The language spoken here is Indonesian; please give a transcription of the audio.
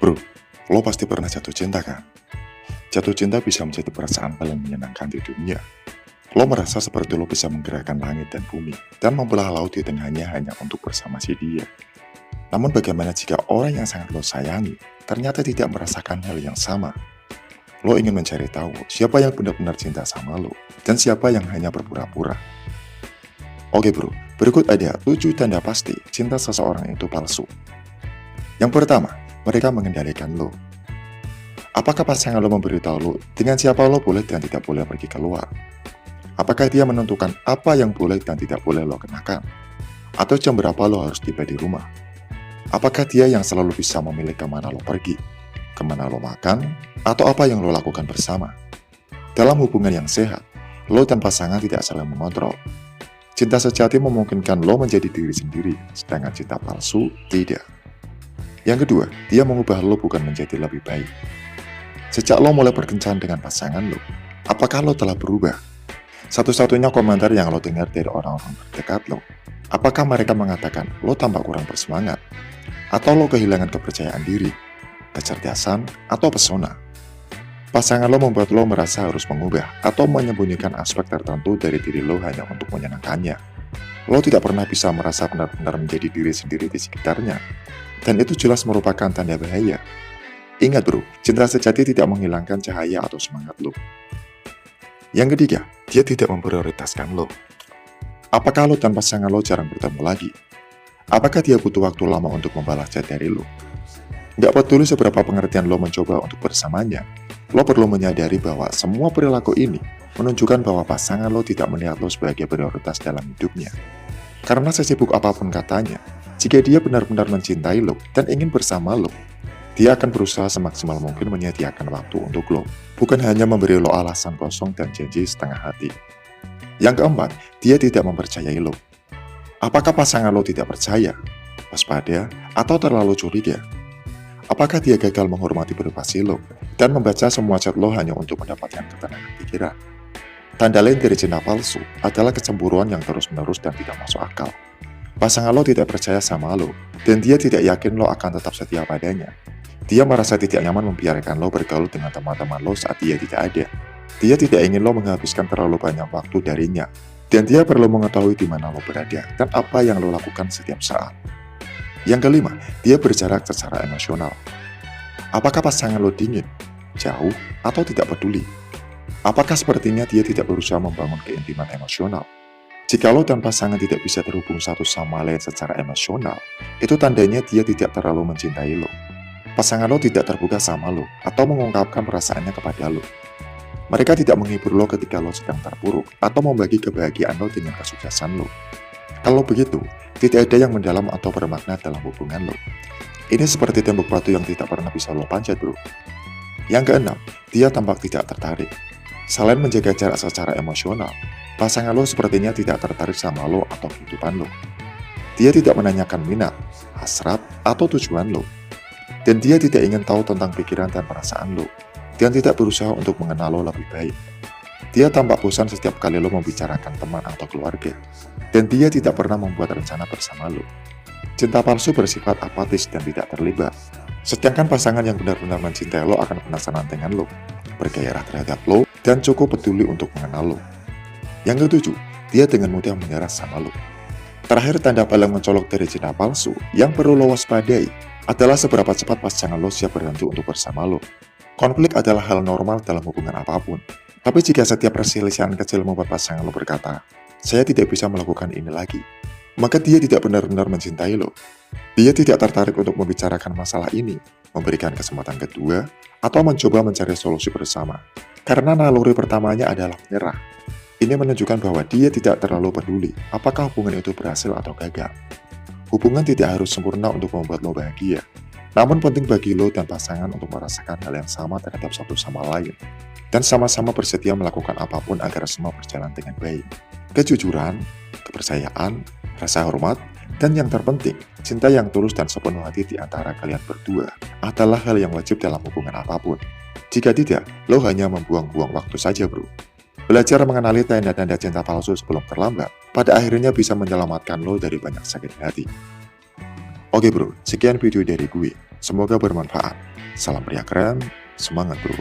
Bro, lo pasti pernah jatuh cinta kan? Jatuh cinta bisa menjadi perasaan paling menyenangkan di dunia. Lo merasa seperti lo bisa menggerakkan langit dan bumi, dan membelah laut di tengahnya hanya untuk bersama si dia. Namun bagaimana jika orang yang sangat lo sayangi, ternyata tidak merasakan hal yang sama? Lo ingin mencari tahu siapa yang benar-benar cinta sama lo, dan siapa yang hanya berpura-pura. Oke bro, berikut ada 7 tanda pasti cinta seseorang itu palsu. Yang pertama, mereka mengendalikan lo. Apakah pasangan lo memberitahu lo dengan siapa lo boleh dan tidak boleh pergi keluar? Apakah dia menentukan apa yang boleh dan tidak boleh lo kenakan? Atau jam berapa lo harus tiba di rumah? Apakah dia yang selalu bisa memilih kemana lo pergi, kemana lo makan, atau apa yang lo lakukan bersama? Dalam hubungan yang sehat, lo dan pasangan tidak saling mengontrol. Cinta sejati memungkinkan lo menjadi diri sendiri, sedangkan cinta palsu tidak. Yang kedua, dia mengubah lo bukan menjadi lebih baik. Sejak lo mulai berkencan dengan pasangan lo, apakah lo telah berubah? Satu-satunya komentar yang lo dengar dari orang-orang terdekat lo, apakah mereka mengatakan lo tampak kurang bersemangat? Atau lo kehilangan kepercayaan diri, kecerdasan, atau pesona? Pasangan lo membuat lo merasa harus mengubah atau menyembunyikan aspek tertentu dari diri lo hanya untuk menyenangkannya. Lo tidak pernah bisa merasa benar-benar menjadi diri sendiri di sekitarnya. Dan itu jelas merupakan tanda bahaya. Ingat bro, cinta sejati tidak menghilangkan cahaya atau semangat lo. Yang ketiga, dia tidak memprioritaskan lo. Apakah lo dan pasangan lo jarang bertemu lagi? Apakah dia butuh waktu lama untuk membalas chat dari lo? Nggak peduli seberapa pengertian lo mencoba untuk bersamanya, lo perlu menyadari bahwa semua perilaku ini menunjukkan bahwa pasangan lo tidak melihat lo sebagai prioritas dalam hidupnya. Karena sesibuk apapun katanya, jika dia benar-benar mencintai lo dan ingin bersama lo, dia akan berusaha semaksimal mungkin menyediakan waktu untuk lo, bukan hanya memberi lo alasan kosong dan janji setengah hati. Yang keempat, dia tidak mempercayai lo. Apakah pasangan lo tidak percaya, waspada, atau terlalu curiga? Apakah dia gagal menghormati privasi lo dan membaca semua chat lo hanya untuk mendapatkan ketenangan pikiran? Tanda lain dari cinta palsu adalah kecemburuan yang terus-menerus dan tidak masuk akal. Pasangan lo tidak percaya sama lo, dan dia tidak yakin lo akan tetap setia padanya. Dia merasa tidak nyaman membiarkan lo bergaul dengan teman-teman lo saat dia tidak ada. Dia tidak ingin lo menghabiskan terlalu banyak waktu darinya, dan dia perlu mengetahui di mana lo berada dan apa yang lo lakukan setiap saat. Yang kelima, dia berjarak secara emosional. Apakah pasangan lo dingin, jauh, atau tidak peduli? Apakah sepertinya dia tidak berusaha membangun keintiman emosional? Jika lo dan pasangan tidak bisa terhubung satu sama lain secara emosional, itu tandanya dia tidak terlalu mencintai lo. Pasangan lo tidak terbuka sama lo atau mengungkapkan perasaannya kepada lo. Mereka tidak menghibur lo ketika lo sedang terpuruk atau membagi kebahagiaan lo dengan kesuksesan lo. Kalau begitu, tidak ada yang mendalam atau bermakna dalam hubungan lo. Ini seperti tembok batu yang tidak pernah bisa lo panjat bro. Yang keenam, dia tampak tidak tertarik. Selain menjaga jarak secara emosional, pasangan lo sepertinya tidak tertarik sama lo atau kehidupan lo. Dia tidak menanyakan minat, hasrat, atau tujuan lo. Dan dia tidak ingin tahu tentang pikiran dan perasaan lo, dan tidak berusaha untuk mengenal lo lebih baik. Dia tampak bosan setiap kali lo membicarakan teman atau keluarga, dan dia tidak pernah membuat rencana bersama lo. Cinta palsu bersifat apatis dan tidak terlibat, sedangkan pasangan yang benar-benar mencintai lo akan penasaran dengan lo, bergairah terhadap lo, dan cukup peduli untuk mengenal lo. Yang ketujuh, dia dengan mudah menyerah sama lo. Terakhir, tanda paling mencolok dari cinta palsu yang perlu lo waspadai adalah seberapa cepat pasangan lo siap berhenti untuk bersama lo. Konflik adalah hal normal dalam hubungan apapun. Tapi jika setiap perselisihan kecil membuat pasangan lo berkata, saya tidak bisa melakukan ini lagi, maka dia tidak benar-benar mencintai lo. Dia tidak tertarik untuk membicarakan masalah ini, memberikan kesempatan kedua, atau mencoba mencari solusi bersama. Karena naluri pertamanya adalah menyerah. Ini menunjukkan bahwa dia tidak terlalu peduli apakah hubungan itu berhasil atau gagal. Hubungan tidak harus sempurna untuk membuat lo bahagia. Namun penting bagi lo dan pasangan untuk merasakan hal yang sama terhadap satu sama lain. Dan sama-sama bersedia melakukan apapun agar semua berjalan dengan baik. Kejujuran, kepercayaan, rasa hormat, dan yang terpenting, cinta yang tulus dan sepenuh hati di antara kalian berdua adalah hal yang wajib dalam hubungan apapun. Jika tidak, lo hanya membuang-buang waktu saja bro. Belajar mengenali tanda-tanda cinta palsu sebelum terlambat, pada akhirnya bisa menyelamatkan lo dari banyak sakit hati. Oke bro, sekian video dari gue. Semoga bermanfaat. Salam pria keren, semangat bro.